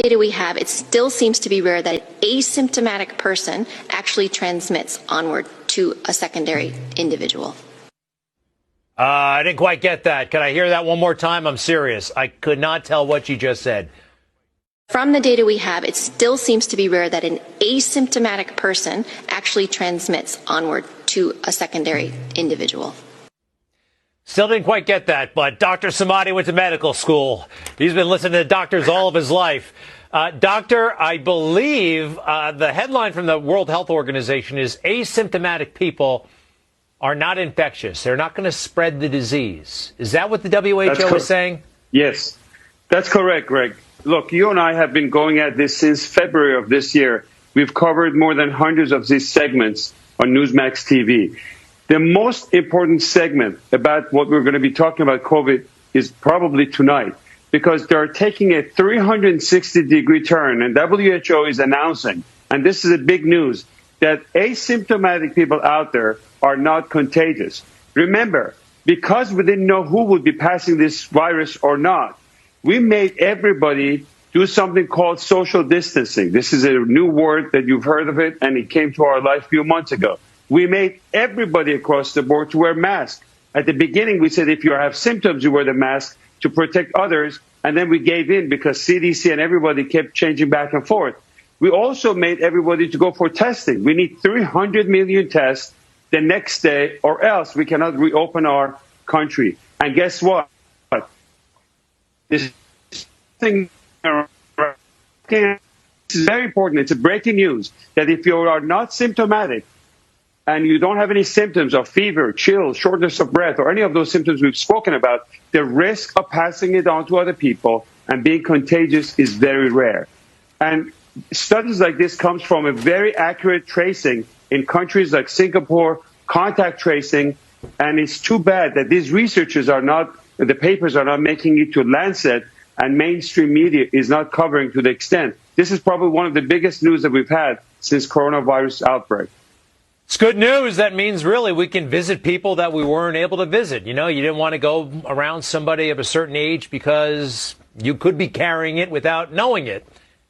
data we have, it still seems to be rare that an asymptomatic person actually transmits onward to a secondary individual. I didn't quite get that. Can I hear that one more time? I'm serious. I could not tell what you just said. From the data we have, it still seems to be rare that an asymptomatic person actually transmits onward to a secondary individual. Still didn't quite get that, but Dr. Samadi went to medical school. He's been listening to doctors all of his life. Doctor, I believe the headline from the World Health Organization is asymptomatic people are not infectious. They're not going to spread the disease. Is that what the WHO is saying? Yes, that's correct, Greg. Look, you and I have been going at this since February of this year. We've covered more than hundreds of these segments on Newsmax TV. The most important segment about what we're going to be talking about COVID is probably tonight, because they're taking a 360-degree turn, and WHO is announcing, and this is a big news, that asymptomatic people out there are not contagious. Remember, because we didn't know who would be passing this virus or not, we made everybody do something called social distancing. This is a new word that you've heard of it, and it came to our life a few months ago. We made everybody across the board to wear masks. At the beginning, we said if you have symptoms, you wear the mask to protect others, and then we gave in because CDC and everybody kept changing back and forth. We also made everybody to go for testing. We need 300 million tests the next day, or else we cannot reopen our country. And guess what? This thing is very important. It's a breaking news that if you are not symptomatic and you don't have any symptoms of fever, chills, shortness of breath, or any of those symptoms we've spoken about, the risk of passing it on to other people and being contagious is very rare. And studies like this comes from a very accurate tracing in countries like Singapore, contact tracing, and it's too bad that these researchers are not, the papers are not making it to Lancet, and mainstream media is not covering to the extent. This is probably one of the biggest news that we've had since coronavirus outbreak. It's good news. That means really we can visit people that we weren't able to visit. You know, you didn't want to go around somebody of a certain age because you could be carrying it without knowing it.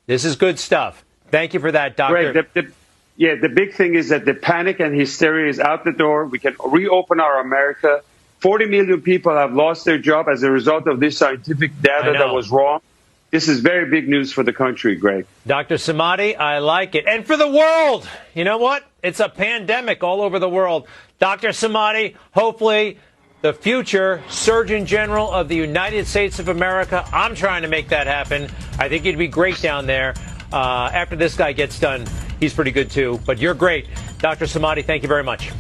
This is good stuff. Thank you for that, Doctor. Right. The big thing is that the panic and hysteria is out the door. We can reopen our America. 40 million people have lost their job as a result of this scientific data that was wrong. This is very big news for the country, Greg. Dr. Samadi, I like it. And for the world. You know what? It's a pandemic all over the world. Dr. Samadi, hopefully the future Surgeon General of the United States of America. I'm trying to make that happen. I think you'd be great down there. After this guy gets done, he's pretty good too. But you're great. Dr. Samadi, thank you very much.